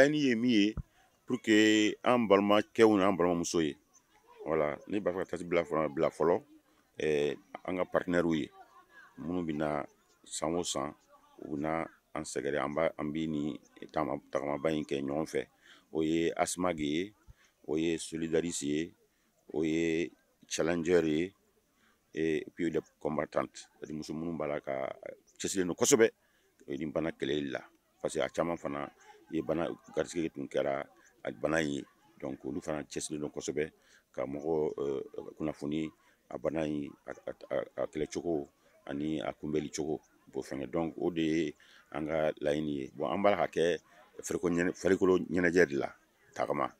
laɲini ye min ye pour que an balimakɛw n'an balimamuso ye voilà ne b'a fɛ ka tasi bila fɔlɔ an ka partenaires ye minnu bɛna san o san u bɛna an sɛgɛrɛ an bɛ ni tagamaba in kɛ ɲɔgɔn fɛ o ye ASMAG ye o ye Solidaris ye o ye Challenger ye et puis les combattantes muso minnu b'a la ka cɛsirilen don kosɛbɛ nin bana kɛlɛli la parce que a caman fana ye bana garisigɛ tun kɛra a bana in ye donc olu fana cɛsirilen don kosɛbɛ ka mɔgɔ kunnafoni a bana in a kɛlɛcogo ani a kunbɛli cogo b'o fɛngɛ donc o de ye an ka laɲini ye bon an b'a la ka kɛ farikolo ɲɛnajɛ de la tagama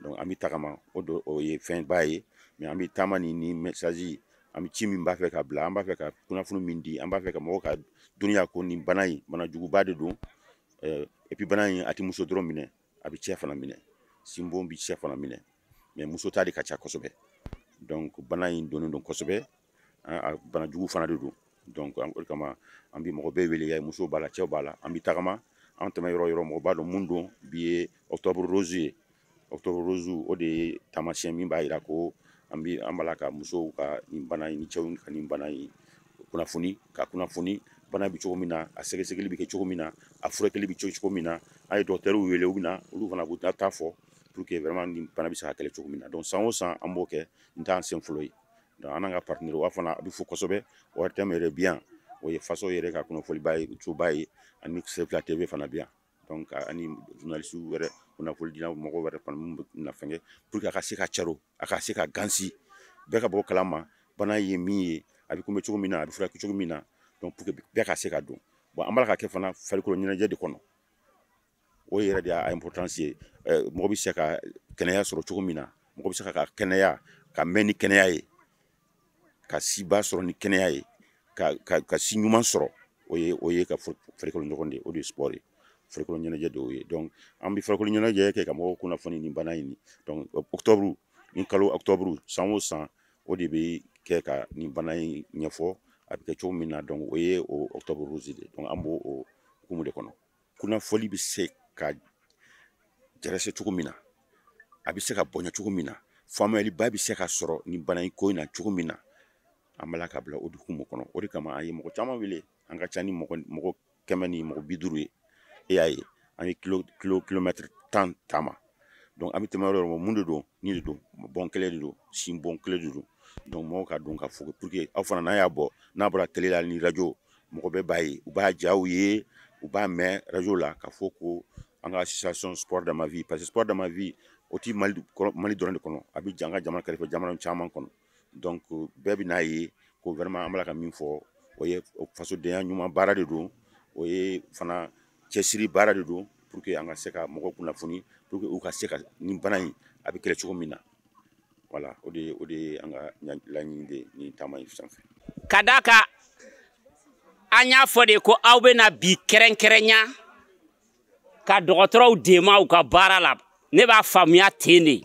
donc an bɛ tagama o ye fɛnba ye mais an bɛ taama ni message an bɛ ci min b'a fɛ ka bila an b'a fɛ ka kunnafoni min di an b'a fɛ ka mɔgɔw ka dɔnniya ko nin bana in bana juguba de don et puis bana in a tɛ muso dɔrɔn minɛ a bɛ cɛ fana minɛ sinbon bɛ cɛ fana minɛ mais muso ta de ka ca kosɛbɛ donc bana in donnen don kosɛbɛ a bana jugu fana de don donc o de kama an bɛ mɔgɔ bɛɛ wele musow b'a la cɛw b'a la an bɛ tagama an tɛmɛ yɔrɔ yɔrɔ mɔgɔ b'a dɔn mun don bi ye octobre rose ye octobre rose o de ye taamasiyɛn min b'a jira ko an b'a la ka musow ka nin bana in ni cɛw ka nin bana in kunnafoni bana bɛ cogo min na a sɛgɛsɛgɛli bɛ kɛ cogo min na a furakɛli bɛ kɛ cogo min na an ye dɔgɔtɛriw wele u bɛ na olu fana b'u taa fɔ pour que vraiment nin bana bɛ se ka kɛlɛ cogo min na donc san o san an b'o kɛ n t'an sen fɔlɔ ye donc an n'an ka partenaires wa fana a bɛ fo kosɛbɛ o thème yɛrɛ bɛ yan o ye faso yɛrɛ ka kunnafoniba ye soba ye ani Sefla TV fana bɛ yan donc ani journalistes wɛrɛ kunnafoni dila mɔgɔw wɛrɛ fana minnu bɛ na fɛngɛ pour que a ka se ka caro a ka se ka gansi bɛɛ ka bɔ kalama bana ye min ye a bɛ kunbɛn cogo min na a bɛ furakɛ cogo min na donc pour que bɛɛ ka se ka dɔn bon an b'a la ka kɛ fana farikolo ɲɛnajɛ de kɔnɔ o yɛrɛ de y'a importance ye mɔgɔ bɛ se ka kɛnɛya sɔrɔ cogo min na mɔgɔ bɛ se ka kɛnɛya ka mɛn ni kɛnɛya ye ka siba sɔrɔ ni kɛnɛya ye ka si ɲuman sɔrɔ o ye ka farikolo ɲɔgɔn de o de ye sport ye farikolo ɲɛnajɛ de o ye donc an bɛ farikolo ɲɛnajɛ kɛ ka mɔgɔw kunnafoni nin bana in donc octobre ni kalo octobre san o san o de bɛ kɛ ka nin bana in ɲɛfɔ a bɛ kɛ cogo min na donc o ye o octobre rose de donc an b'o o hukumu de kɔnɔ kunnafoni bɛ se ka jɛrɛsɛ cogo min na a bɛ se ka bonya cogo min na faamuyaliba bɛ se ka sɔrɔ nin bana in ko in na cogo min na an b'a la ka bila o hukumu kɔnɔ o de kama an ye mɔgɔ caman wele an ka ca ni mɔgɔ 100 ni mɔgɔ 50 ye e y'a ye an ye kilomètre 10 taama donc an bɛ tɛmɛ yɔrɔ yɔrɔ mun de don ni de don bɔn kelen de don sin bɔn kelen de don donc mɔgɔw ka dɔn ka fɔ pour que aw fana n'a y'a bɔ n'a bɔra télé la ni radio mɔgɔ bɛɛ b'a ye u b'a diya u ye u b'a mɛn radio la ka fɔ ko an ka association sport dans ma vie parce que sport dans ma vie o ti Mali dɔrɔn de kɔnɔ a bɛ an ka jamana kɛrɛfɛ jamana caman kɔnɔ donc bɛɛ bɛ n'a ye ko vraiment an b'a la ka min fɔ o ye fasodenya ɲuman baara de don o ye fana cɛsiri baara de don pour que an ka se ka mɔgɔw kunnafoni pour que u ka se ka nin bana in a bɛ kɛlɛ cogo min na voilà o de ye an ka laɲini de ni taama in sanfɛ. Ka d'a kan an y'a fɔ de ko aw bɛna bi kɛrɛnkɛrɛnya ka dɔgɔtɔrɔw dɛmɛ u ka baara la ne b'a faamuya ten de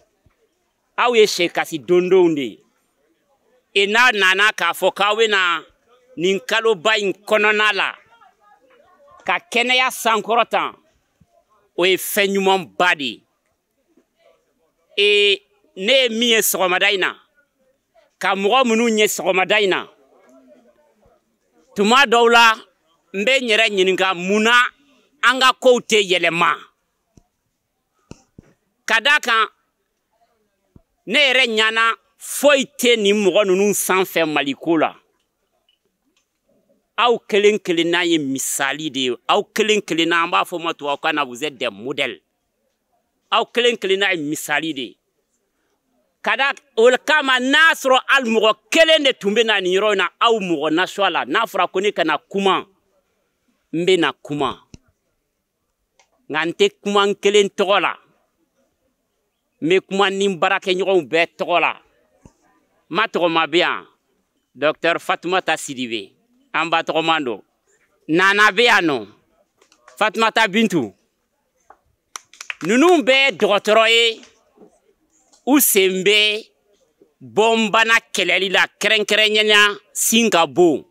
aw ye sɛkasi dondonw de ye e n'a nana k'a fɔ k'aw bɛna nin kaloba in kɔnɔna la ka kɛnɛya sankɔrɔta o ye fɛn ɲumanba de ye ne ye min ye sɔgɔmada in na ka mɔgɔ minnu ye sɔgɔmada in na tuma dɔw la n bɛ n yɛrɛ ɲininka mun na an ka kow tɛ yɛlɛma ka d'a kan ne yɛrɛ ɲana foyi tɛ nin mɔgɔ ninnu sanfɛ Maliko la aw kelen kelenna ye misali de ye aw kelen kelenna an b'a fɔ ma tubabukan na vous êtes des modèles aw kelen kelenna ye misali de ye kada o kama n'a sɔrɔ hali mɔgɔ kelen de tun bɛ na nin yɔrɔ in na aw mɔgɔ nasuwa la n'a fɔra ko ne kana kuma n bɛ na kuma nka n tɛ kuma n kelen tɔgɔ la n bɛ kuma ni n baarakɛɲɔgɔnw bɛɛ tɔgɔ la ma tɔgɔma bɛ yan Dr Fatumata Sidibe an ba tɔgɔman don Nana bɛ yan nɔ Fatumata Bintu ninnu bɛɛ dɔgɔtɔrɔ ye u sen bɛ bɔnbana kɛlɛli la kɛrɛnkɛrɛnnenya sin ka bon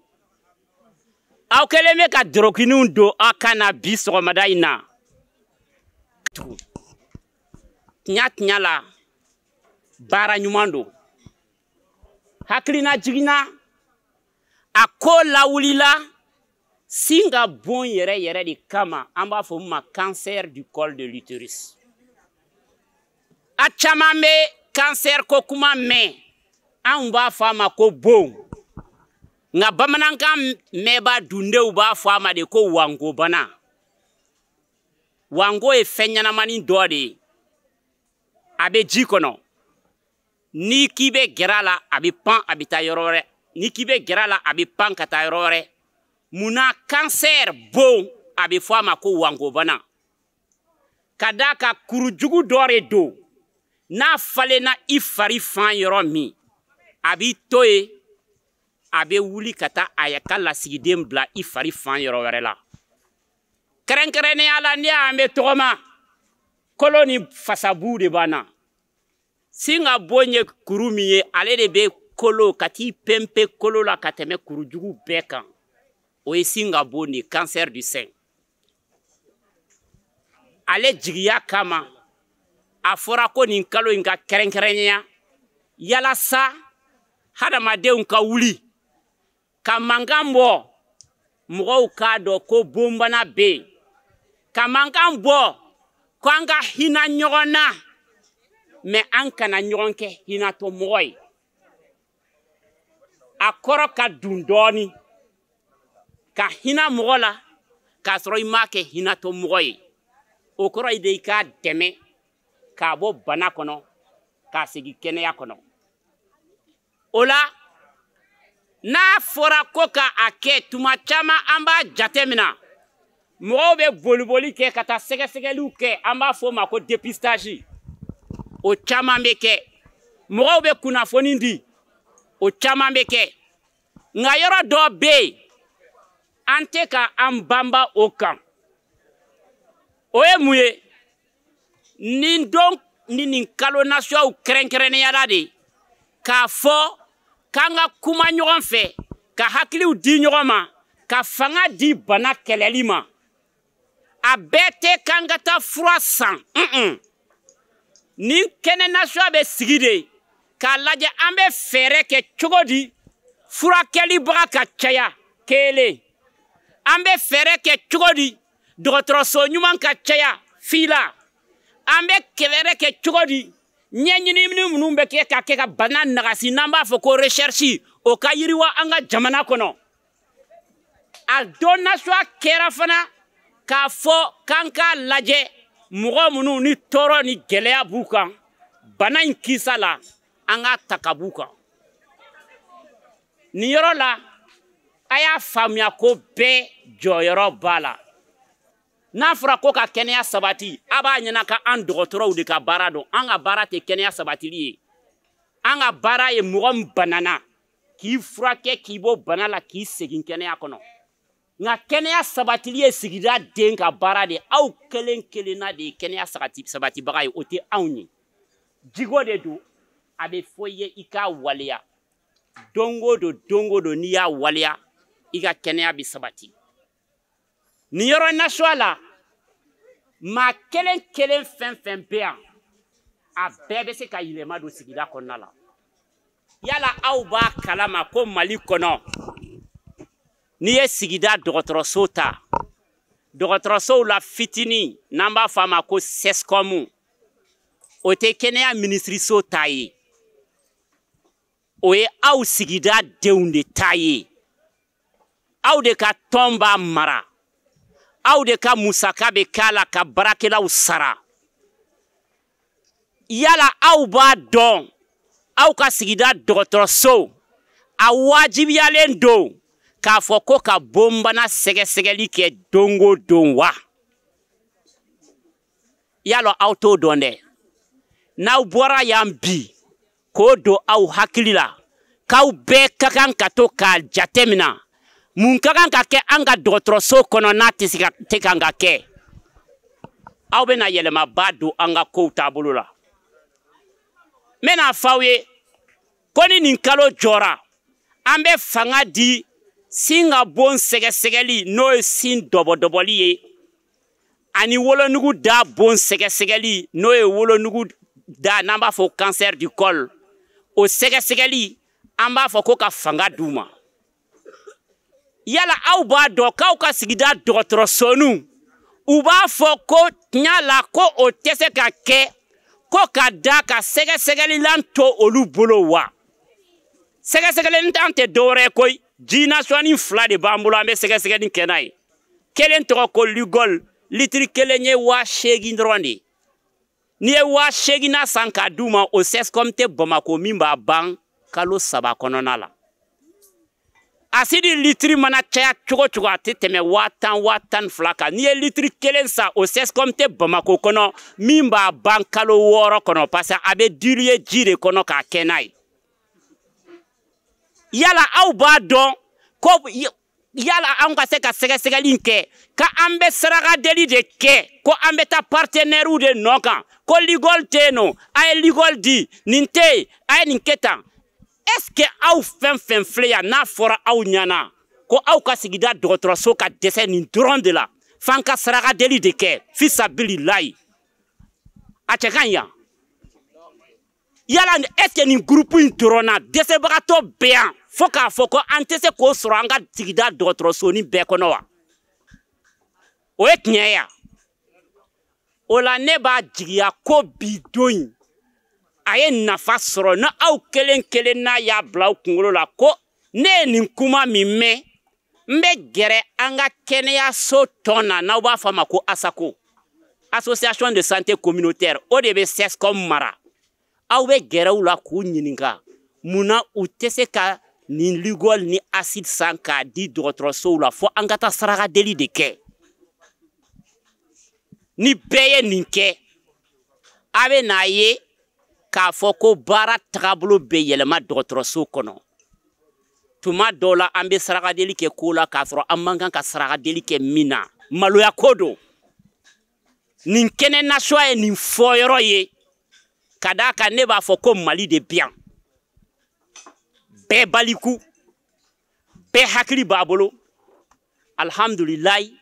aw kɛlen bɛ ka dɔrɔkiniw don aw kan na bi sɔgɔmada in na tiɲa la baara ɲuman don hakilina jigina a ko lawulila singa bon yɛrɛ de kama an b'a fɔ ma cancer du col de l'utérus a caman bɛ cancer ko kuma mɛn an b'a fɔ a ma ko bon nka bamanankan mɛnba dundenw b'a fɔ a ma de ko wango bana wango ye fɛn ɲɛnamani dɔ de ye a bɛ ji kɔnɔ ni k'i bɛ gɛrɛ a la a bɛ pan a bɛ taa yɔrɔ wɛrɛ ni k'i bɛ gɛrɛ a la a bɛ pan ka taa yɔrɔ wɛrɛ munna cancer bon a bɛ fɔ a ma ko wango bana ka d'a kan kurujugu dɔ de don n'a falenna i fari fan yɔrɔ min a b'i to yen a bɛ wuli ka taa a ka lasigiden bila i fari fan yɔrɔ wɛrɛ la kɛrɛnkɛrɛnnenya la ni y'an bɛ tɔgɔma kolo ni fasabu de b'an na singa bon ye kuru min ye ale de bɛ kolo ka t'i pɛnpɛ kolo la ka tɛmɛ kurujugu bɛɛ kan o ye singa bon de cancer du sein ale jigiya kama a fɔra ko nin kalo in ka kɛrɛnkɛrɛnnenya yalasa hadamadenw ka wuli ka mankan bɔ mɔgɔw k'a dɔn ko bonbana bɛ yen ka mankan bɔ ko an ka hinɛ ɲɔgɔn na mɛ an kana ɲɔgɔn kɛ hinɛtɔ mɔgɔ ye a kɔrɔ ka dun dɔɔni ka hinɛ mɔgɔ la k'a sɔrɔ i m'a kɛ hinɛtɔ mɔgɔ ye o kɔrɔ ye de i k'a dɛmɛ k'a bɔ bana kɔnɔ k'a segin kɛnɛya kɔnɔ o la n'a fɔra ko k'a kɛ tuma caman an b'a jate minɛ mɔgɔw bɛ boliboli kɛ ka taa sɛgɛsɛgɛliw kɛ an b'a fɔ o ma ko dépistage o caman bɛ kɛ mɔgɔw bɛ kunnafoni di o caman bɛ kɛ nka yɔrɔ dɔ bɛ yen an tɛ ka an banba o kan o ye mun ye nin don ni nin kalo nasuyaw kɛrɛnkɛrɛnneyala de k'a fɔ k'an ka kuma ɲɔgɔn fɛ ka hakiliw di ɲɔgɔn ma ka fanga di bana kɛlɛli ma a bɛɛ tɛ k'an ka taa fura san nin kɛnɛ nasuya bɛ sigi de k'a lajɛ an bɛ fɛɛrɛ kɛ cogo di furakɛlibaga ka caya kelen an bɛ fɛɛrɛ kɛ cogo di dɔgɔtɔrɔso ɲuman ka caya fila an bɛ fɛɛrɛ kɛ cogo di ɲɛɲinini minnu bɛ kɛ ka kɛ ka bana nagasi n'an b'a fɔ ko recherche o ka yiriwa an ka jamana kɔnɔ a don nasuya kɛra fana k'a fɔ k'an k'a lajɛ mɔgɔ minnu ni tɔɔrɔ ni gɛlɛya b'u kan bana in kisa la an k'a ta ka b'u kan nin yɔrɔ la a y'a faamuya ko bɛɛ jɔyɔrɔ b'a la n'a fɔra ko ka kɛnɛya sabati a b'a ɲɛna ka an dɔgɔtɔrɔw de ka baara dɔn an ka baara tɛ kɛnɛya sabatili ye an ka baara ye mɔgɔ min banana k'i furakɛ k'i bɔ bana la k'i segin kɛnɛya kɔnɔ nka kɛnɛya sabatili ye sigida den ka baara de aw kelen kelenna de ye kɛnɛya sabatibaga ye o tɛ anw ye jigo de don a bɛ fɔ i ye i k'a waleya don o don n'i y'a waleya i ka kɛnɛya bɛ sabati nin yɔrɔ nasuya la maa kelen kelen fɛn fɛn bɛ yan a bɛɛ bɛ se ka yɛlɛma don sigida kɔnɔna la yala aw b'a kalama ko Mali kɔnɔ n'i ye sigida dɔgɔtɔrɔso ta dɔgɔtɔrɔsow la fitinin n'an b'a fɔ a ma ko SESCOM o tɛ kɛnɛya minisiriso ta ye o ye aw sigida denw de ta ye aw de ka tɔn b'a mara aw de ka musaka bɛ k'a la ka baarakɛlaw sara yala aw b'a dɔn aw ka sigida dɔgɔtɔrɔso a wajibiyalen don k'a fɔ ko ka bonbana sɛgɛsɛgɛli kɛ don o don wa yala aw t'o dɔn dɛ n'aw bɔra yan bi k'o don aw hakili la k'aw bɛɛ ka kan ka to k'a jate minɛ mun ka kan ka kɛ an ka dɔgɔtɔrɔso kɔnɔ n'a tɛ kan ka kɛ aw bɛna yɛlɛmaba don an ka kow taabolo la n bɛna fɔ aw ye ko ni nin kalo jɔra an bɛ fanga di sin ka bon sɛgɛsɛgɛli n'o ye sin dɔbɔdɔbɔli ye ani wolonugu da bon sɛgɛsɛgɛli n'o ye wolonugu da n'an b'a fɔ cancer du col o sɛgɛsɛgɛli an b'a fɔ ko ka fanga d'u ma yala aw b'a dɔn k'aw ka sigida dɔgɔtɔrɔsonu u b'a fɔ ko tiɲɛ la ko o tɛ se ka kɛ ko ka da ka sɛgɛsɛgɛlilan to olu bolo wa sɛgɛsɛgɛlilan tɛ dɔwɛrɛ ye koyi ji nasɔnni 2 de b'an bolo an bɛ sɛgɛsɛgɛli kɛ n'a ye kelen tɔgɔ ko ligol litiri kelen ye 8,000 dɔrɔn de n'i ye 8,000 na san k'a d'u ma o CSCOM tɛ Bamako min b'a ban kalo 3 kɔnɔna la asidi litiri mana caya cogo cogo a tɛ tɛmɛ 10,000-12,000 kan n'i ye litiri kelen sa o CSCOM tɛ Bamako kɔnɔ min b'a ban kalo 6 kɔnɔ parce que a bɛ diluer ji de kɔnɔ k'a kɛ n'a ye yala aw b'a dɔn ko yala an ka se ka sɛgɛsɛgɛli kɛ ka an bɛ saragadeli de kɛ ko an bɛ taa partenaires de nɔ kan ko ligol tɛ yen nɔ a ye ligol di nin tɛ yen a ye nin kɛ tan est-ce que aw fɛn fɛn filɛ yan n'a fɔra aw ɲɛna ko aw ka sigida dɔgɔtɔrɔso ka dɛsɛ nin dɔrɔn de la f'an ka saragadeli de kɛ fisabililayi a cɛ ka ɲi yan yala est-ce que nin groupe in dɔrɔn na dɛsɛbagatɔ bɛ yan fo k'a fɔ ko an tɛ se k'o sɔrɔ an ka sigida dɔgɔtɔrɔsonin bɛɛ kɔnɔ wa o ye tiɲɛ ye o la ne b'a jigiya ko bi don in a ye nafa sɔrɔ ni aw kelen kelen n'a y'a bila aw kunkolo la ko ne ye nin kuma min mɛn n bɛ gɛrɛ an ka kɛnɛyaso tɔn na n'aw b'a fɔ a ma ko ASACO association de santé communautaire o de bɛ CSCOM mara aw bɛ gɛrɛ u la k'u ɲininka munna u tɛ se ka nin ligol ni acide san k'a di dɔgɔtɔrɔsow la fo an ka taa saragadeli de kɛ ni bɛɛ ye nin kɛ a bɛ n'a ye k'a fɔ ko baara tagabolo bɛ yɛlɛma dɔgɔtɔrɔso kɔnɔ tuma dɔw la an bɛ saragadeli kɛ ko la k'a sɔrɔ an man kan ka saragadeli kɛ min na maloya ko don nin kɛnɛ nasuwa ye nin fɔyɔrɔ ye ka d'a kan ne b'a fɔ ko Mali de bi yan bɛɛ baliku bɛɛ hakili b'a bolo alhamdulilayi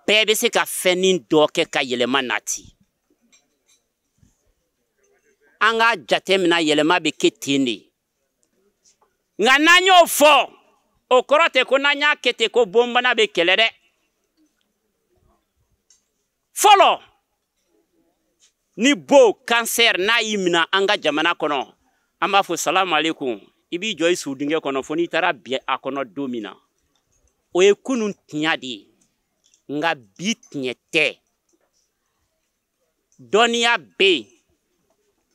bɛɛ bɛ se ka fɛnnin dɔ kɛ ka yɛlɛma nati an ka jatemina yɛlɛma bɛ kɛ ten de nka n'an y'o fɔ o kɔrɔ tɛ ko n'an y'a kɛ ten ko bonbana bɛ kɛlɛ dɛ fɔlɔ ni bo cancer n'a y'i minɛ an ka jamana kɔnɔ an b'a fɔ salamu aleykum i b'i jɔ i sudingɛ kɔnɔ fo n'i taara bi a kɔnɔ don min na o ye kunun tiɲɛ de ye nka bi tiɲɛ tɛ dɔnniya bɛ yen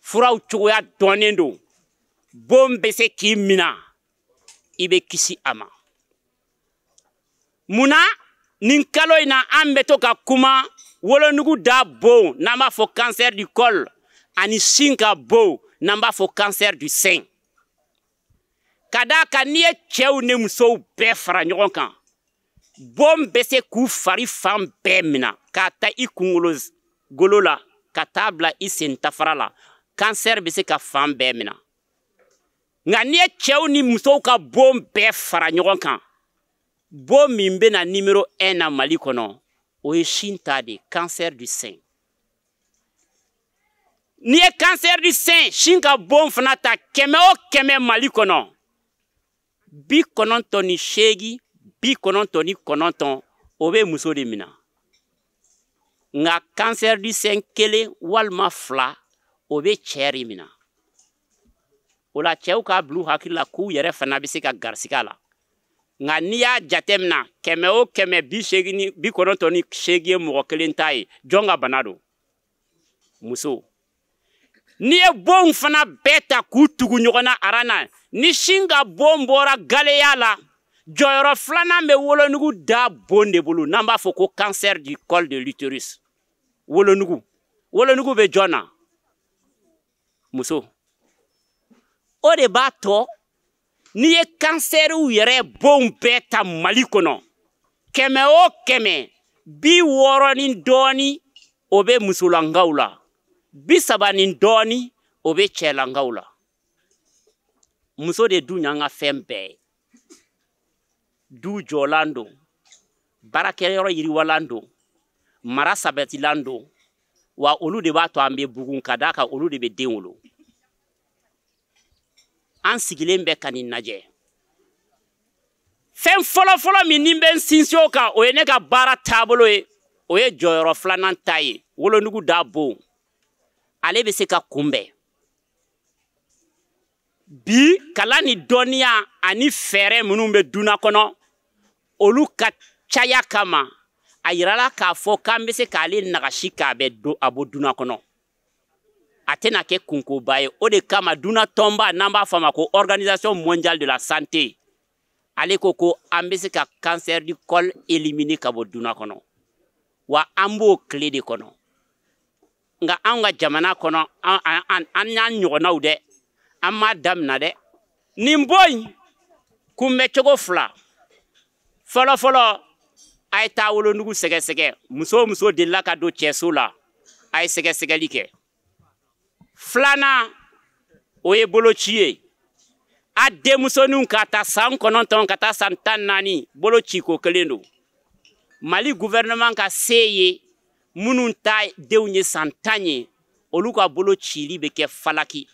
furaw cogoya dɔnnen don bon bɛ se k'i minɛ i bɛ kisi a ma munna nin kalo in na an bɛ to ka kuma wolonugu da bon n'an b'a fɔ cancer du col ani sin ka bon n'an b'a fɔ cancer du sein ka d'a kan n'i ye cɛw ni musow bɛɛ fara ɲɔgɔn kan bon bɛ se k'u fari fan bɛɛ minɛ k'a ta i kunkolo golo la ka taa bila i sen tafara la cancer bɛ se ka fan bɛɛ minɛ nka n'i ye cɛw ni musow ka bon bɛɛ fara ɲɔgɔn kan bon min bɛ na numéro 1 na Mali kɔnɔ o ye sin ta de cancer du sein n'i ye cancer du sein sin ka bon fana ta 100 o 100 Mali kɔnɔ 98 99 o bɛ muso de minɛ nka cancer du sein 1 walima 2 o bɛ cɛ de minɛ o la cɛw k'a bila u hakili la k'u yɛrɛ fana bɛ se ka garisɛgɛ la nka n'i y'a jateminɛ 100 o 100 98 ye mɔgɔ kelen ta ye jɔn ka bana don muso n'i ye bon fana bɛɛ ta k'u tugu ɲɔgɔn na arana ni sin ka bon bɔra galeya la jɔyɔrɔ filanan bɛ wolonugu da bon de bolo n'an b'a fɔ ko cancer du col de l'utérus wolonugu bɛ jɔn na muso o de b'a tɔ n'i ye kansɛriw yɛrɛ bon bɛɛ ta Mali kɔnɔ 100 o 100 60 ni dɔɔni o bɛ musolankaw la 30 ni dɔɔni o bɛ cɛlankaw la muso de dun y'an ka fɛn bɛɛ ye du jɔlan don baarakɛyɔrɔ yiriwalan don mara sabatilan don wa olu de b'a to an bɛ bugun ka d'a kan olu de bɛ den wolo an sigilen bɛ ka nin lajɛ fɛn fɔlɔ-fɔlɔ min ni bɛ n sinsin o kan o ye ne ka baara taabolo ye o ye jɔyɔrɔ filanan ta ye wolonugu da bon ale bɛ se ka kunbɛn bi kalan ni dɔnniya ani fɛɛrɛ minnu bɛ duna kɔnɔ olu ka caya kama a yirala k'a fɔ k'an bɛ se k'ale nagasi k'a bɛ a bɔ duna kɔnɔ a tɛna kɛ kunkoba ye o de kama duna tɔnba n'an b'a fɔ a ma ko organisation mondiale de la santé ale ko ko an bɛ se ka cancer du col éliminer ka bɔ duna kɔnɔ wa an b'o tile de kɔnɔ nka an ka jamana kɔnɔ an y'an ɲɔgɔnnaw dɛ an m'a damina dɛ nin bon in kunbɛ cogo fila fɔlɔ-fɔlɔ a ye taa wolonugu sɛgɛsɛgɛ muso o muso delila ka don cɛso la a ye sɛgɛsɛgɛli kɛ filanan o ye boloci ye a denmusoninw ka taa san 9 ka taa san 14 boloci ko kelen don Mali gouvernement ka se ye minnu ta denw ye san 10 ye olu ka bolocili bɛ kɛ falaki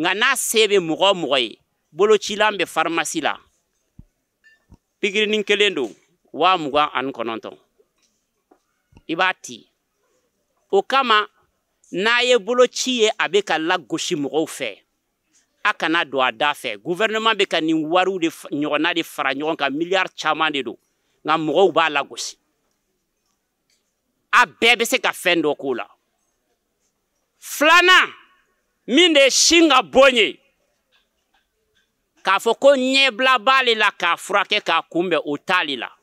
nka n'a se bɛ mɔgɔ o mɔgɔ ye bolocilan bɛ pharmacie la pikirinin kelen don 29,000 i b'a ti o kama n'a ye boloci ye a bɛ ka lagosi mɔgɔw fɛ a kana don a da fɛ gouvernement bɛ ka nin wariw de ɲɔgɔnna de fara ɲɔgɔn kan miliyari caman de don nka mɔgɔw b'a lagosi a bɛɛ bɛ se ka fɛn dɔ k'o la filanan min de ye sin ka bon ye k'a fɔ ko ɲɛbila b'ale la k'a furakɛ k'a kunbɛn o t'ale la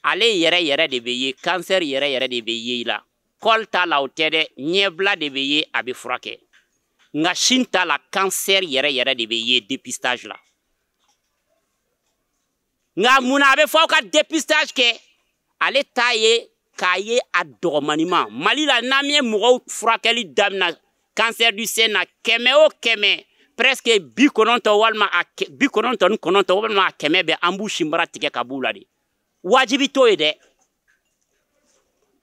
ale yɛrɛ de bɛ ye cancer yɛrɛ de bɛ ye i la kɔl t'a la o tɛ dɛ ɲɛbila de bɛ ye a bɛ furakɛ nka sin t'a la cancer yɛrɛ de bɛ ye dépistage la nka munna a bɛ fɔ aw ka dépistage kɛ ale t'a ye k'a ye a dɔgɔmanima Mali la n'an ye mɔgɔw furakɛli damina cancer du sein na 100 o 100 presque 90 walima 99 walima 100 bɛ an b'u sinbara tigɛ ka b'u la de wajibi t'o ye dɛ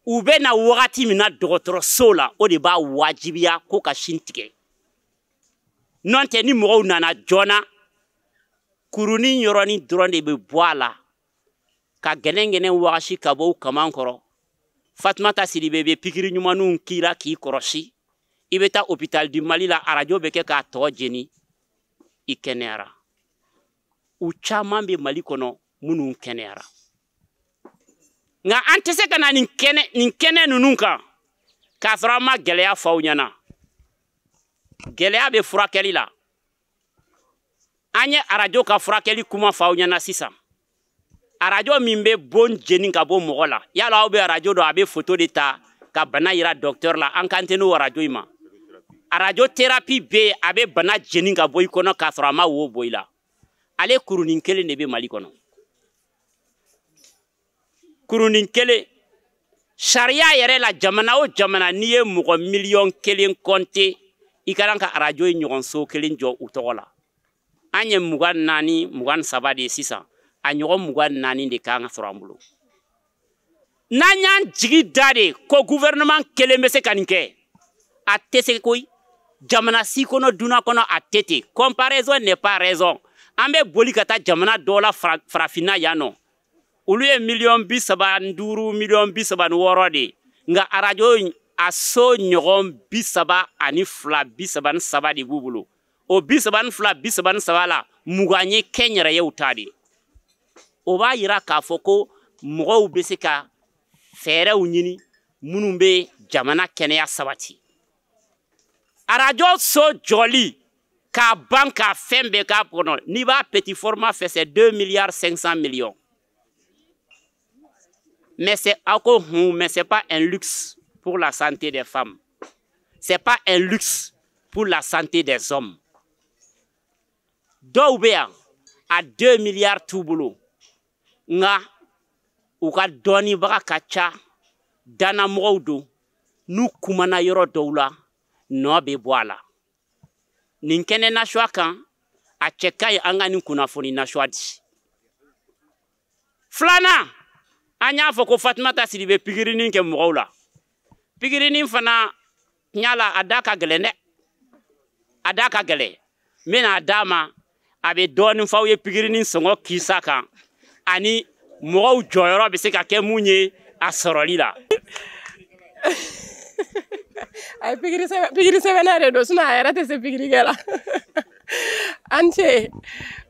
u bɛ na wagati min na dɔgɔtɔrɔso la o de b'a wajibiya ko ka sin tigɛ n'o tɛ ni mɔgɔw nana joona kurunin yɔrɔnin dɔrɔn de bɛ bɔ a la ka gɛnɛgɛnɛ wagasi ka bɔ u kaman kɔrɔ Fatumata Sidibe bɛ pikiri ɲumanninw kira k'i kɔrɔsi i bɛ taa hôpital du Mali la arajo bɛ kɛ k'a tɔ jeni i kɛnɛyara u caman bɛ Mali kɔnɔ minnu kɛnɛyara nka an tɛ se ka na nin kɛnɛ ninnu kan k'a sɔrɔ an ma gɛlɛya f'aw ɲɛna gɛlɛya bɛ furakɛli la an ye arajo ka furakɛli kuma f'aw ɲɛna sisan arajo min bɛ bon jeni ka bɔ mɔgɔ la yala aw bɛ arajo dɔn a bɛ photo de ta ka bana yira docteur la an kan tɛ n'o arajo in ma arajo thérapie bɛ yen a bɛ bana jeni ka bɔ i kɔnɔ k'a sɔrɔ a ma wo bɔ i la ale kurunin kelen de bɛ Mali kɔnɔ kurunin kelen sariya yɛrɛ la jamana o jamana n'i ye mɔgɔ 1,000,000 compter i ka kan ka arajo in ɲɔgɔn so kelen jɔ u tɔgɔ la an ye 24 23 de ye sisan a ɲɔgɔn 24 de kan ka sɔrɔ an bolo n'an y'an jigi da de ko gouvernement kelen bɛ se ka nin kɛ a tɛ se koyi jamana si kɔnɔ duna kɔnɔ a tɛ ten comparaison n'est pas raison an bɛ boli ka taa jamana dɔw la farafinna yan nɔ olu ye 35,000 36,000 de nka arajo a so ɲɔgɔn 32 de b'u bolo o 32 la mugan ye kɛnyɛrɛyew ta de o b'a yira k'a fɔ ko mɔgɔw bɛ se ka fɛɛrɛw ɲini minnu bɛ jamana kɛnɛya sabati arajo so jɔli k'a ban k'a fɛn bɛɛ k'a kɔnɔ n'i b'a petit format fɛ c'est 2,5 milliards mais c'est pas un luxe pour la santé des femmes c'est pas un luxe pour la santé des hommes dɔw bɛ yan a 2 milliards t'u bolo nga u ka dɔnnibaga ka ca danamɔgɔw don n'u kumana yɔrɔ dɔw la nɔ bɛ bɔ a la nin kɛnɛ nasuwa kan a cɛ ka ɲi an ka nin kunnafoni nasuwa di filanan an y'a fɔ ko Fatumata Sidibe pikirinin kɛ mɔgɔw la pikirinin fana ɲala a da ka gɛlɛn dɛ a da ka gɛlɛn n bɛna a d'a ma a bɛ dɔɔnin f'aw ye pikirinin sɔngɔ kisa kan ani mɔgɔw jɔyɔrɔ bɛ se ka kɛ mun ye a sɔrɔli la. Ay pikiri sɛbɛnna de don sinon a yɛrɛ tɛ se pikirikɛ la. An ce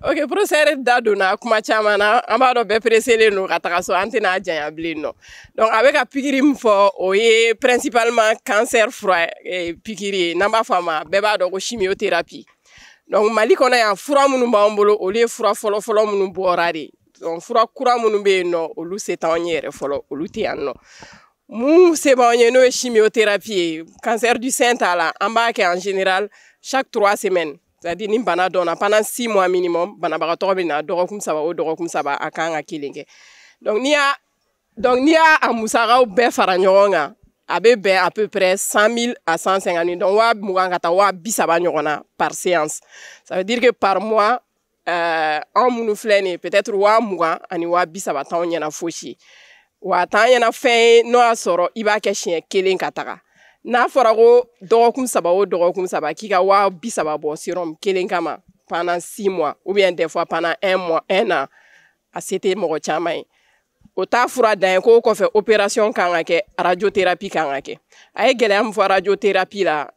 ok professeur da donna kuma caman na an b'a dɔn bɛɛ preselen don ka taga so an tɛna janya bilen nɔ donc a bɛ ka pikiri min fɔ o ye principalement cancer fura pikiri ye n'an b'a fɔ a ma bɛɛ b'a dɔn ko chimiothérapie donc Mali kɔnɔ yan fura minnu b'an bolo olu ye fura fɔlɔ-fɔlɔ minnu bɔra de donc fura kura minnu bɛ yen nɔ olu se t'anw ye yɛrɛ fɔlɔ olu tɛ yan nɔ mun se b'anw ye n'o ye chimiothérapie ye cancer du sein t'a la an b'a kɛ en général chaque 3 semaines c'est-à-dire ni bana dɔnna pendant 6 mois minimum banabagatɔ bɛ na dɔgɔkun 3 o dɔgɔkun 3 a kan ka kelen kɛ donc n'i y'a a musakaw bɛɛ fara ɲɔgɔn kan a bɛ bɛn à peu près 100 000 à 150 000 donc 20 ka taa 30 ɲɔgɔn na par séance ça veut dire que par mois anw minnu filɛ nin ye peut-être 20 ani 30 t'anw ɲɛna fosi ye wa t'an ɲɛna fɛn ye n'o y'a sɔrɔ i b'a kɛ siɲɛ kelen ka taga n'a fɔra ko dɔgɔkun 3 o dɔgɔkun 3 k'i ka 30 bɔ sérum kelen kama pendant 6 mois ou bien des fois pendant 1 an a se tɛ mɔgɔ caman ye o t'a fura dan ye ko kɔfɛ opération kan ka kɛ radiothérapie kan ka kɛ a ye gɛlɛya min fɔ radiothérapie la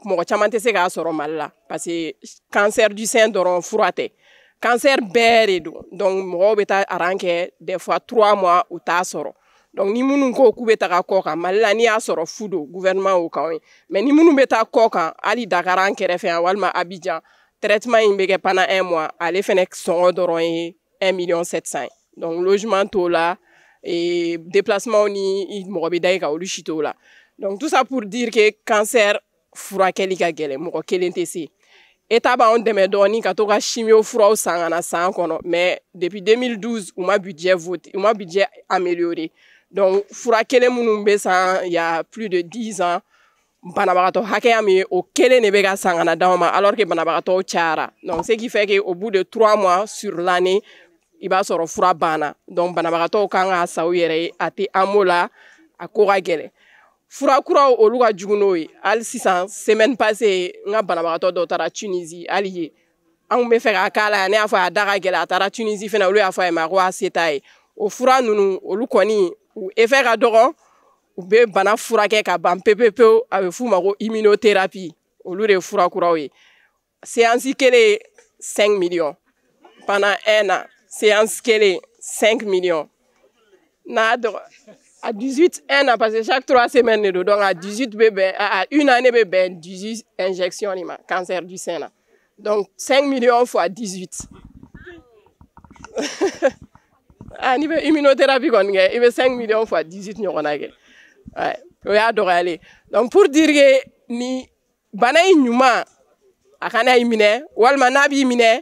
mɔgɔ caman tɛ se k'a sɔrɔ Mali la parce que cancer du sein dɔrɔn fura tɛ cancer bɛɛ de don donc mɔgɔw bɛ taa aran kɛ des fois 3 mois u t'a sɔrɔ donc ni minnu ko k'u bɛ taga kɔ kan Mali la n'i y'a sɔrɔ fu don gouvernement y'o kan ye mais ni minnu bɛ taa kɔ kan hali Dakar an kɛrɛfɛ yan walima Abidjan traitement in bɛ kɛ pendant 1 mois ale fɛnɛ sɔngɔ dɔrɔn ye 1 700 000 donc logement t'o la déplacement ni mɔgɔ bɛ da i kan olu si t'o la donc tout ça pour dire que cancer furakɛli ka gɛlɛn mɔgɔ kelen tɛ se État b'anw dɛmɛ dɔɔni ka to ka chimio furaw san ka na san kɔnɔ mais depuis 2012 u ma budget voté u ma budget amélioré donc fura kelen minnu bɛ san il y a plus de 10 ans banabagatɔ hakɛya min ye o kelen de bɛ ka san ka na d'anw ma alors que banabagatɔw cayara donc ce qui fait que au bout de 3 mois sur l'année i b'a sɔrɔ fura banna donc banabagatɔw kan ka sa u yɛrɛ ye a tɛ an m'o la a ko ka gɛlɛn fura kuraw olu ka jugu n'o ye hali sisan semaine passée n ka banabagatɔ dɔ taara Tunisie hali ye anw bɛ fɛ k'a k'a la yan ne y'a fɔ a da ka gɛlɛn a taara Tunisie fana olu y'a fɔ a ye ma ko a se t'a ye o fura ninnu olu kɔni u effet ka dɔgɔ u bɛ bana furakɛ ka ban pewu a bɛ f'u ma ko immunothérapie olu de ye fura kuraw ye séance kelen 5 millions pendant 1 an séance kelen 5 millions n'a dɔgɔ à 18 1 an parce que chaque 3 semaines de donc à 18 bɛ bɛn à 1 année bɛ bɛn 18 injections de ma cancer du sein na donc 5 millions fois 18 ah n'i bɛ immunothérapie kɔni kɛ i bɛ 5 millions fois 18 ɲɔgɔn na kɛ o y'a dɔgɔyalen donc pour dire que ni bana in ɲuman a kana i minɛ walima n'a b'i minɛ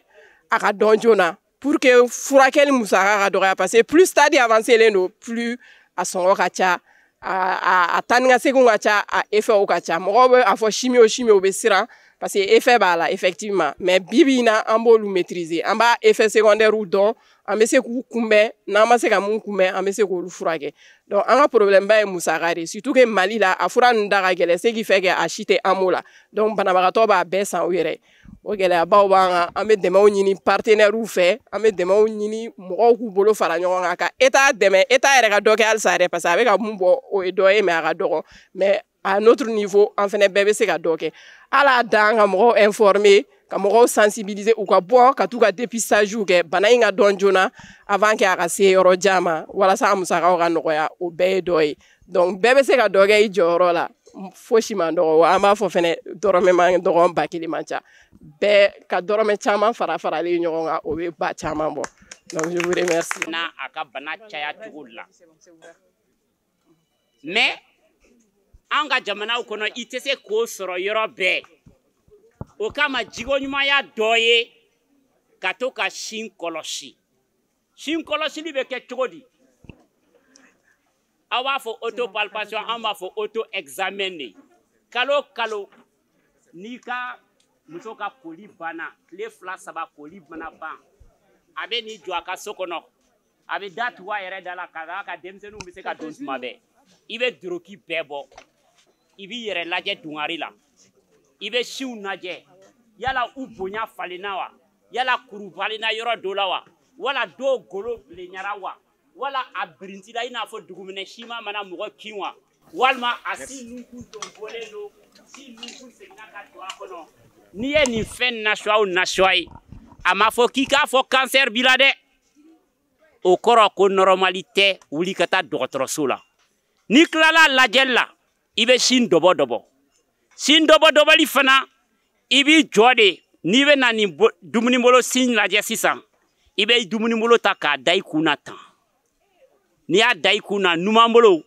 a ka dɔn joona pour que furakɛli musaka ka dɔgɔya parce que plus stade avancé len don plus a sɔngɔ ka ca a taa ni ka seginw ka ca a effet ka ca mɔgɔw bɛ a fɔ chimio u bɛ siran parce que effet b'a la effectivement mais bibi in na an b'olu maîtriser an b'a effet secondaire dɔn an bɛ se k'u kunbɛn n'an ma se ka mun kunbɛn an bɛ se k'olu furakɛ donc an ka problème ba ye musaka de surtout que Mali la a fura ninnu da ka gɛlɛn ce qui fait que a si tɛ an m'o la donc banabagatɔ b'a bɛɛ san u yɛrɛ o gɛlɛyabaw b'an kan an bɛ dɛmɛw ɲini partenaires fɛ an bɛ dɛmɛw ɲini mɔgɔw k'u bolo fara ɲɔgɔn kan ka État dɛmɛ État yɛrɛ ka dɔ kɛ halisa yɛrɛ parce que a bɛ ka mun bɔ o ye dɔ ye mais a ka dɔgɔ mais à notre niveau an fɛnɛ bɛɛ bɛ se ka dɔ kɛ ala dan ka mɔgɔw informer ka mɔgɔw sensibiliser u ka bɔ ka t'u ka dépistage kɛ bana in ka dɔn joona avant que a ka se yɔrɔ jan ma walasa a musakaw ka nɔgɔya o bɛɛ ye dɔ ye donc bɛɛ bɛ se ka dɔ kɛ i jɔyɔrɔ la fosi man dɔgɔ wa an b'a fɔ fɛnɛ dɔrɔmɛ man dɔgɔ ba kelen man ca bɛɛ ka dɔrɔmɛ caman faralen ɲɔgɔn kan o bɛ ba caman bɔ donc je vous remercie. na a ka bana caya cogo la mais an ka jamanaw kɔnɔ i tɛ se k'o sɔrɔ yɔrɔ bɛɛ o kama jigo ɲumanya dɔ ye ka to ka sin kɔlɔsi sin kɔlɔsili bɛ kɛ cogo di aw b'a fɔ autopalpation an b'a fɔ auto examen de kalo kalo n'i ka muso ka koli banna tile 2 3 koli mana ban a bɛ n'i jɔ a ka so kɔnɔ a bɛ da tugu a yɛrɛ da la ka d'a ka denmisɛnninw bɛ se ka don tuma bɛɛ i bɛ doroki bɛɛ bɔ i b'i yɛrɛ lajɛ dungari la i bɛ siw lajɛ yala u bonya falenna wa yala kuru falenna yɔrɔ dɔ la wa wala dɔw golo bilenyara wa wala a birintila i n'a fɔ duguminɛ siman mana mɔgɔ kin wa walima a si nunkun donbɔlen don si nunkun seginna ka don a kɔnɔ n'i ye nin fɛn nasuwa o nasuwa ye a ma fɔ k'i k'a fɔ kansɛri b'i la dɛ o kɔrɔ ko nɔrɔmali tɛ wuli ka taa dɔgɔtɔrɔso la n'i tilala lajɛli la i bɛ sin dɔbɔ sin dɔbɔli fana i b'i jɔ de n'i bɛ na nin dumunibolo sin lajɛ sisan i bɛ dumunibolo ta k'a da i kun na tan n'i y'a da i kun na numan bolo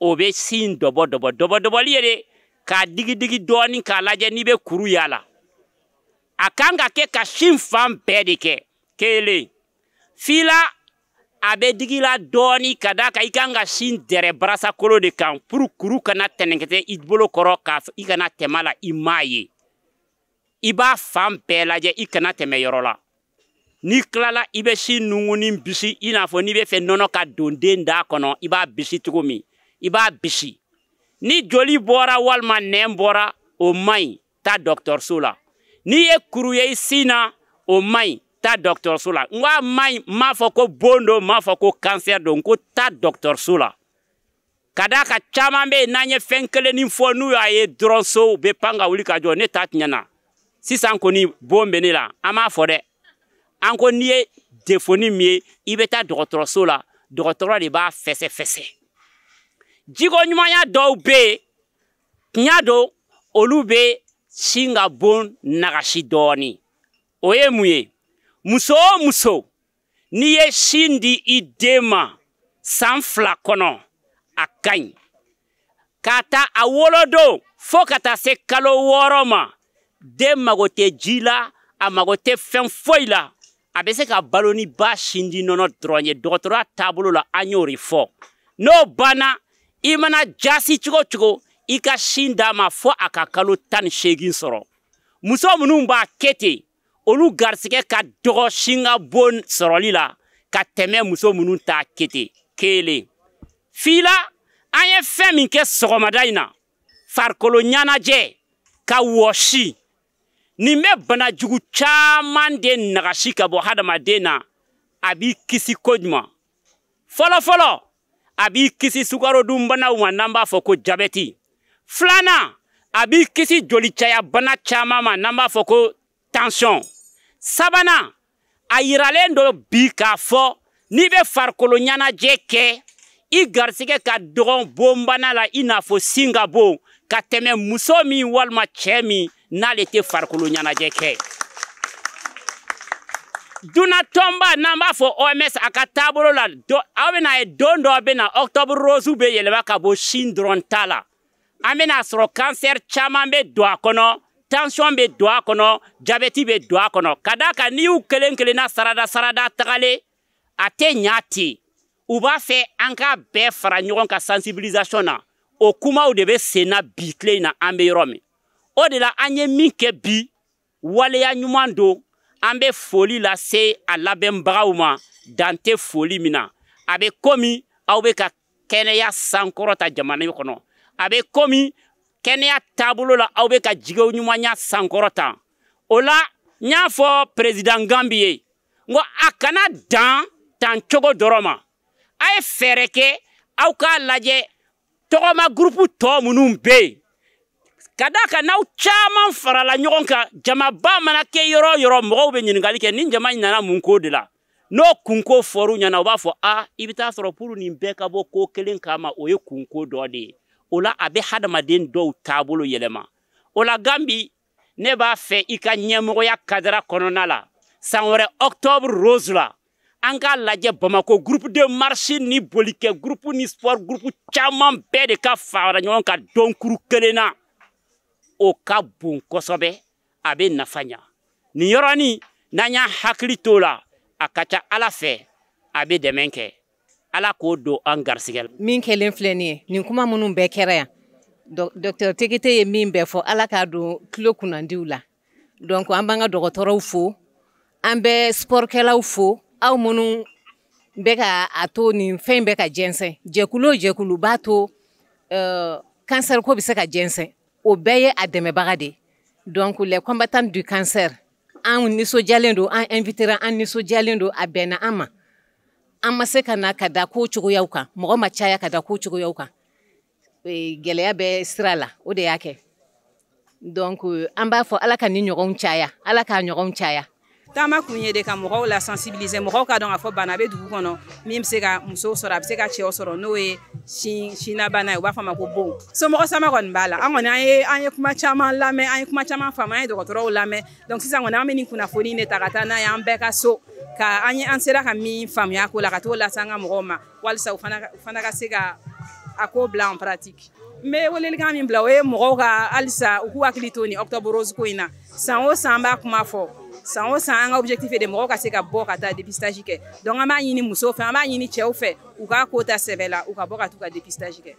o bɛ sin dɔbɔli ye de k'a digi dɔɔni k'a lajɛ n'i bɛ kuru y'a la a kan ka kɛ ka sin fan bɛɛ de kɛ kelen fila a bɛ digi la dɔɔni ka d'a kan i kan ka sin dɛrɛ barasakolo de kan pour kuru kana tɛnɛnkɛtɛ i bolo kɔrɔ i kana tɛmɛ la i m'a ye i b'a fan bɛɛ lajɛ i kana tɛmɛ yɔrɔ la n'i tilala i bɛ sin nungunin bisi i n'a fɔ n'i bɛ fɛ nɔnɔ ka don den da kɔnɔ i b'a bisi cogo min i b'a bisi ni joli bɔra walima nɛn bɔra o man ɲi taa dɔgɔtɔrɔso la n'i ye kuru ye i sin na o man ɲi taa dɔgɔtɔrɔso la n ko a man ɲi n m'a fɔ ko bon don n m'a fɔ ko kansɛri don n ko taa dɔgɔtɔrɔso la ka d'a kan caman bɛ yen n'an ye fɛn kelennin fɔ n'u y'a ye dɔrɔn so u bɛ pan ka wuli ka jɔ ne ta tiɲɛna sisan kɔni bon bɛ ne la an m'a fɔ dɛ an ko n'i ye defoni min ye i bɛ taa dɔgɔtɔrɔso la dɔgɔtɔrɔ de b'a fɛsɛfɛsɛ jiko ɲumanya dɔw bɛ yen tiɲɛ don olu bɛ sin ka bon nagasi dɔɔni o ye mun ye muso o muso n'i ye sin di i den ma san 2 kɔnɔ a ka ɲi k'a ta a wolodon fo ka taa se kalo 6 ma den mago tɛ ji la a mago tɛ fɛn foyi la a bɛ se ka balo ni ba sin di nɔnɔ dɔrɔn ye dɔgɔtɔrɔya taabolo la an y'o de fɔ n'o banna i mana jasi cogo cogo i ka sin d'a ma fo a ka kalo 18 sɔrɔ muso minnu b'a kɛ ten olu garisigɛ ka dɔgɔ sin ka bon sɔrɔli la ka tɛmɛ muso minnu t'a kɛ ten kelen fila an ye fɛn min kɛ sɔgɔmada in na farikolo ɲɛnajɛ ka wɔsi nin bɛ banajugu caman de nagasi ka bɔ hadamaden na a b'i kisi kojuman fɔlɔfɔlɔ a b'i kisi sukarodunbanaw ma n'an b'a fɔ ko jabɛti filanan a b'i kisi jolicaya bana caman ma n'an b'a fɔ ko tension sabanan a yiralen do bi k'a fɔ n'i bɛ farikolo ɲɛnajɛ kɛ i garisigɛ ka dɔgɔn bonbana la i n'a fɔ sin ka bon ka tɛmɛ muso min walima cɛ min n'ale tɛ farikolo ɲɛnajɛ kɛ dunatɔnba n'an b'a fɔ OMS a ka taabolo la aw bɛna ye don dɔ bɛ na octobre rose bɛ yɛlɛma ka bɔ sin dɔrɔn ta la an bɛna sɔrɔ kansɛri caman bɛ don a kɔnɔ tension bɛ don a kɔnɔ jabɛti bɛ don a kɔnɔ ka d'a kan n'i y'u kelen kelenna sarada tagalen a tɛ ɲa ten u b'a fɛ an ka bɛɛ fara ɲɔgɔn kan sensibilisation na o kumaw de bɛ sen na bi tile in na an bɛ yɔrɔ min o de la an ye min kɛ bi waleya ɲuman don an bɛ foli lase a labɛnbagaw ma dan tɛ foli min na a bɛ komi aw bɛ ka kɛnɛya sankɔrɔta jamana kɔnɔ a bɛ komi kɛnɛya taabolo la aw bɛ ka jigiw ɲumanya sankɔrɔta o la n y'a fɔ président Gambi ye n ko a kana dan cogo dɔrɔn ma a ye fɛɛrɛ kɛ aw k'a lajɛ tɔgɔma groupe tɔ minnu bɛ yen ka d'a kan n'aw caman farala ɲɔgɔn kan jamaba mana kɛ yɔrɔ o yɔrɔ mɔgɔw bɛ ɲininkali kɛ ni jama nana mun ko de la n'o kunko fɔr'u ɲɛna u b'a fɔ i bɛ taa sɔrɔ pour nin bɛɛ ka bɔ ko kelen kama o ye kunko dɔ de ye o la a bɛ hadamaden dɔw taabolo yɛlɛma o la Gambi ne b'a fɛ i ka ɲɛmɔgɔya kadira kɔnɔna la san wɛrɛ octobre rose la an k'a lajɛ Bamako groupe de marche ni bolikɛ groupe ni sport groupe caman bɛɛ de ka fara ɲɔgɔn kan dɔnkuru kelen na o ka bon kosɛbɛ a bɛ nafa ɲa nin yɔrɔnin n'an y'a hakili to la a ka ca Ala fɛ a bɛ dɛmɛ kɛ Ala k'o don an garisigɛ la min kɛlen filɛ nin ye nin kuma minnu bɛɛ kɛra yan docteur Tekete ye min bɛɛ fɔ Ala k'a don tulo kunnandiw la donc an b'an ka dɔgɔtɔrɔw fo an bɛ sportkɛlaw fo aw minnu bɛ ka a to nin fɛn bɛ ka jɛnsɛn jɛkulu o jɛkulu b'a to cancer ko bɛ se ka jɛnsɛn o bɛɛ ye a dɛmɛbaga de donc les combattants du cancer an nisɔndiyalen don an invitera an nisɔndiyalen don a bɛnna an ma an ma se ka na ka da ko cogoyaw kan mɔgɔ ma caya ka da ko cogoyaw kan gɛlɛya bɛ sira la o de y'a kɛ donc an b'a fɔ ala ka ni ɲɔgɔnw caya ala k'a ɲɔgɔnw caya taama kun ye de ka mɔgɔw la sensibiliser mɔgɔw ka dɔn k'a fɔ bana bɛ dugu kɔnɔ min bɛ se ka musow sɔrɔ a bɛ se ka cɛw sɔrɔ n'o ye sinabana ye u b'a fɔ a ma ko bon somɔgɔ sama kɔni b'a la an kɔni an ye kuma caman lamɛn an ye kuma caman faamu an ye dɔgɔtɔrɔw lamɛn donc sisan kɔni an bɛ nin kunnafoni de ta ka taa n'a ye an bɛɛ ka so ka an sera ka min faamuya ko la ka t'o lase an ka mɔgɔw ma walasa u fana ka se ka a ko bila en pratique n bɛ welelikan min bila o ye mɔgɔw ka halisa u k'u hakili to nin octobre rose ko in na san o san an b'a kuma fɔ san o san an ka objectif de mɔgɔw ka se ka bɔ ka taa dépistage kɛ donc an b'a ɲini musow fɛ an b'a ɲini cɛw fɛ u k'a ko ta sɛbɛ la u ka bɔ ka t'u ka dépistage kɛ